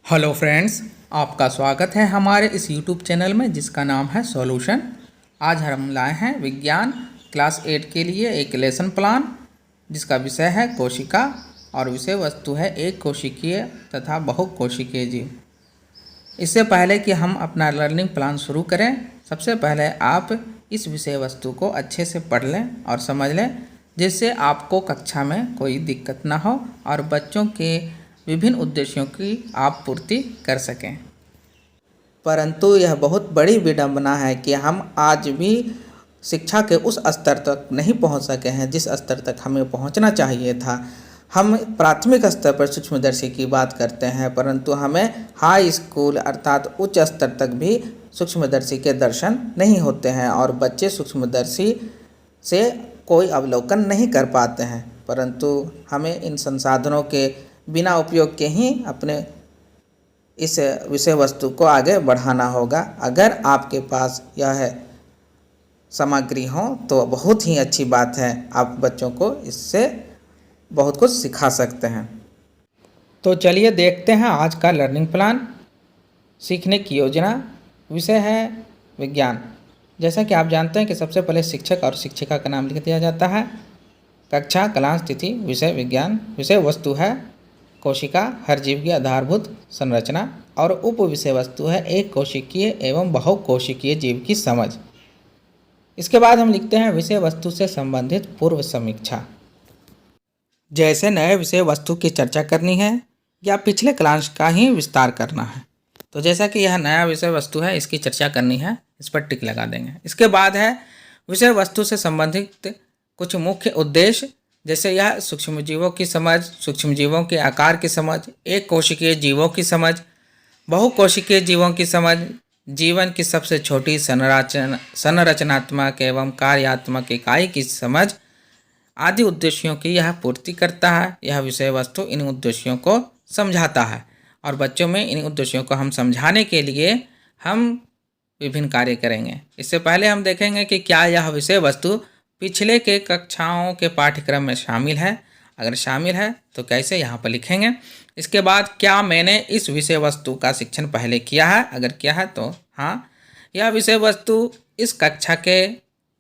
Hello friends, आपका स्वागत है हमारे इस यूट्यूब चैनल में जिसका नाम है सॉल्यूशन। आज हम लाए हैं विज्ञान क्लास 8 के लिए एक लेसन प्लान जिसका विषय है कोशिका और विषय वस्तु है एक कोशिकीय तथा बहुकोशिकीय जीव। इससे पहले कि हम अपना लर्निंग प्लान शुरू करें, सबसे पहले आप इस विषय वस्तु को अच्छे से पढ़ लें और समझ लें, जिससे आपको कक्षा में कोई दिक्कत ना हो और बच्चों के विभिन्न उद्देश्यों की आप पूर्ति कर सकें। परंतु यह बहुत बड़ी विडंबना है कि हम आज भी शिक्षा के उस स्तर तक नहीं पहुंच सके हैं जिस स्तर तक हमें पहुंचना चाहिए था। हम प्राथमिक स्तर पर सूक्ष्मदर्शी की बात करते हैं, परंतु हमें हाई स्कूल अर्थात उच्च स्तर तक भी सूक्ष्मदर्शी के दर्शन नहीं होते हैं और बच्चे सूक्ष्मदर्शी से कोई अवलोकन नहीं कर पाते हैं। परंतु हमें इन संसाधनों के बिना उपयोग के ही अपने इस विषय वस्तु को आगे बढ़ाना होगा। अगर आपके पास यह सामग्री हो तो बहुत ही अच्छी बात है, आप बच्चों को इससे बहुत कुछ सिखा सकते हैं। तो चलिए देखते हैं आज का लर्निंग प्लान। सीखने की योजना, विषय है विज्ञान। जैसा कि आप जानते हैं कि सबसे पहले शिक्षक और शिक्षिका का नाम लिख दिया जाता है। कक्षा, क्लास, तिथि, विषय विज्ञान। विषय वस्तु है कोशिका, हर जीव की आधारभूत संरचना, और उप विषय वस्तु है एक कोशिकीय एवं बहुकोशिकीय जीव की समझ। इसके बाद हम लिखते हैं विषय वस्तु से संबंधित पूर्व समीक्षा। जैसे नए विषय वस्तु की चर्चा करनी है या पिछले क्लास का ही विस्तार करना है। तो जैसा कि यह नया विषय वस्तु है, इसकी चर्चा करनी है, इस पर टिक लगा देंगे। इसके बाद है विषय वस्तु से संबंधित कुछ मुख्य उद्देश्य, जैसे यह सूक्ष्म जीवों की समझ, सूक्ष्म जीवों के आकार की समझ, एक कोशिकीय जीवों की समझ, बहुकोशिकीय जीवों की समझ, जीवन की सबसे छोटी संरचनात्मक एवं कार्यात्मक इकाई की समझ आदि उद्देश्यों की यह पूर्ति करता है। यह विषय वस्तु इन उद्देश्यों को समझाता है और बच्चों में इन उद्देश्यों को हम समझाने के लिए हम विभिन्न कार्य करेंगे। इससे पहले हम देखेंगे कि क्या यह विषय वस्तु पिछले के कक्षाओं के पाठ्यक्रम में शामिल है। अगर शामिल है तो कैसे, यहाँ पर लिखेंगे। इसके बाद क्या मैंने इस विषय वस्तु का शिक्षण पहले किया है। अगर किया है तो हाँ, यह विषय वस्तु इस कक्षा के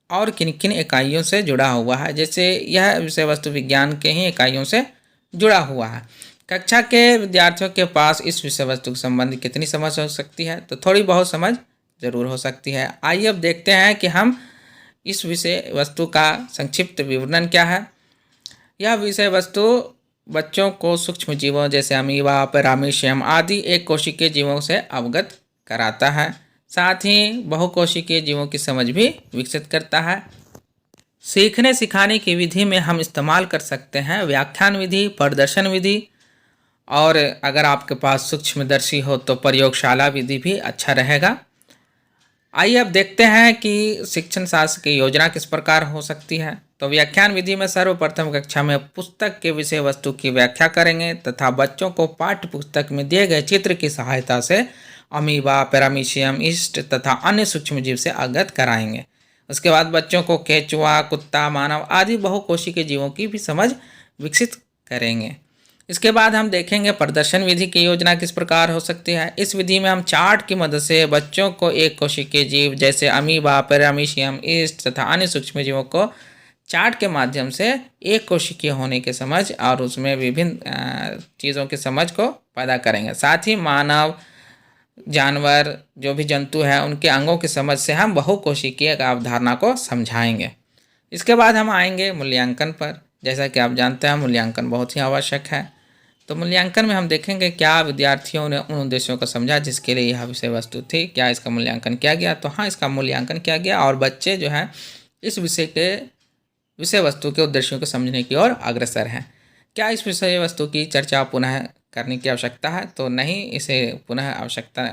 और किन किन इकाइयों से जुड़ा हुआ है। जैसे यह विषय वस्तु विज्ञान के ही इकाइयों से जुड़ा हुआ है। कक्षा के विद्यार्थियों के पास इस विषय वस्तु के संबंध कितनी समझ हो सकती है, तो थोड़ी बहुत समझ जरूर हो सकती है। आइए अब देखते हैं कि हम इस विषय वस्तु का संक्षिप्त विवरण क्या है। यह विषय वस्तु बच्चों को सूक्ष्म जीवों जैसे अमीबा, पैरामीशियम आदि एक कोशिकीय जीवों से अवगत कराता है। साथ ही बहुकोशिकीय जीवों की समझ भी विकसित करता है। सीखने सिखाने की विधि में हम इस्तेमाल कर सकते हैं व्याख्यान विधि, प्रदर्शन विधि, और अगर आपके पास सूक्ष्मदर्शी हो तो प्रयोगशाला विधि भी अच्छा रहेगा। आइए अब देखते हैं कि शिक्षण शास्त्र की योजना किस प्रकार हो सकती है। तो व्याख्यान विधि में सर्वप्रथम कक्षा में पुस्तक के विषय वस्तु की व्याख्या करेंगे तथा बच्चों को पाठ्य पुस्तक में दिए गए चित्र की सहायता से अमीबा, पैरामीशियम, ईस्ट तथा अन्य सूक्ष्मजीव से अवगत कराएंगे। उसके बाद बच्चों को केंचुआ, कुत्ता, मानव आदि बहुकोशिकीय जीवों की भी समझ विकसित करेंगे। इसके बाद हम देखेंगे प्रदर्शन विधि की योजना किस प्रकार हो सकती है। इस विधि में हम चार्ट की मदद से बच्चों को एक कोशिकीय जीव जैसे अमीबा, पैरामीशियम, ईस्ट तथा अन्य सूक्ष्म जीवों को चार्ट के माध्यम से एक कोशिकीय होने की समझ और उसमें विभिन्न चीज़ों की समझ को पैदा करेंगे। साथ ही मानव, जानवर, जो भी जंतु है, उनके अंगों की समझ से हम बहुकोशिकीय अवधारणा को समझाएंगे। इसके बाद हम आएंगे मूल्यांकन पर। जैसा कि आप जानते हैं मूल्यांकन बहुत ही आवश्यक है। तो मूल्यांकन में हम देखेंगे क्या विद्यार्थियों ने उन उद्देश्यों को समझा जिसके लिए यह विषय वस्तु थी, क्या इसका मूल्यांकन किया गया। तो हाँ, इसका मूल्यांकन किया गया और बच्चे जो है इस विषय वस्तु के उद्देश्यों को समझने की ओर अग्रसर हैं। क्या इस विषय वस्तु की चर्चा पुनः करने की आवश्यकता है, तो नहीं, इसे पुनः आवश्यकता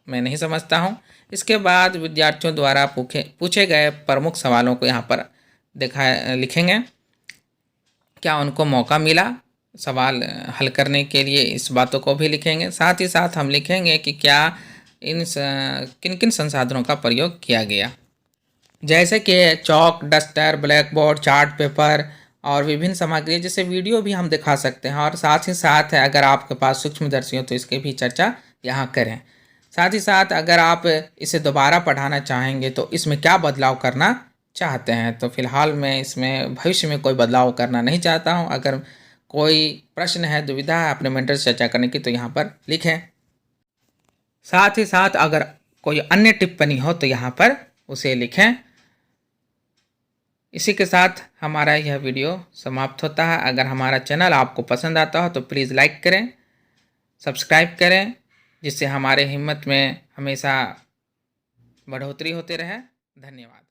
मैं नहीं समझता हूँ। इसके बाद विद्यार्थियों द्वारा पूछे गए प्रमुख सवालों को यहाँ पर लिखेंगे। क्या उनको मौका मिला सवाल हल करने के लिए, इस बातों को भी लिखेंगे। साथ ही साथ हम लिखेंगे कि क्या किन किन संसाधनों का प्रयोग किया गया, जैसे कि chalk, duster, blackboard, chart paper और विभिन्न सामग्री, जैसे वीडियो भी हम दिखा सकते हैं। और साथ ही साथ अगर आपके पास सूक्ष्मदर्शी हो तो इसकी भी चर्चा यहाँ करें। साथ ही साथ अगर आप इसे दोबारा पढ़ाना चाहेंगे तो इसमें क्या बदलाव करना चाहते हैं। तो फिलहाल मैं इसमें भविष्य में कोई बदलाव करना नहीं चाहता हूँ। अगर कोई प्रश्न है, दुविधा है अपने मेंटर से चर्चा करने की तो यहाँ पर लिखें। साथ ही साथ अगर कोई अन्य टिप्पणी हो तो यहाँ पर उसे लिखें। इसी के साथ हमारा यह वीडियो समाप्त होता है। अगर हमारा चैनल आपको पसंद आता हो तो प्लीज़ लाइक करें, सब्सक्राइब करें, जिससे हमारे हिम्मत में हमेशा बढ़ोतरी होते रहे। धन्यवाद।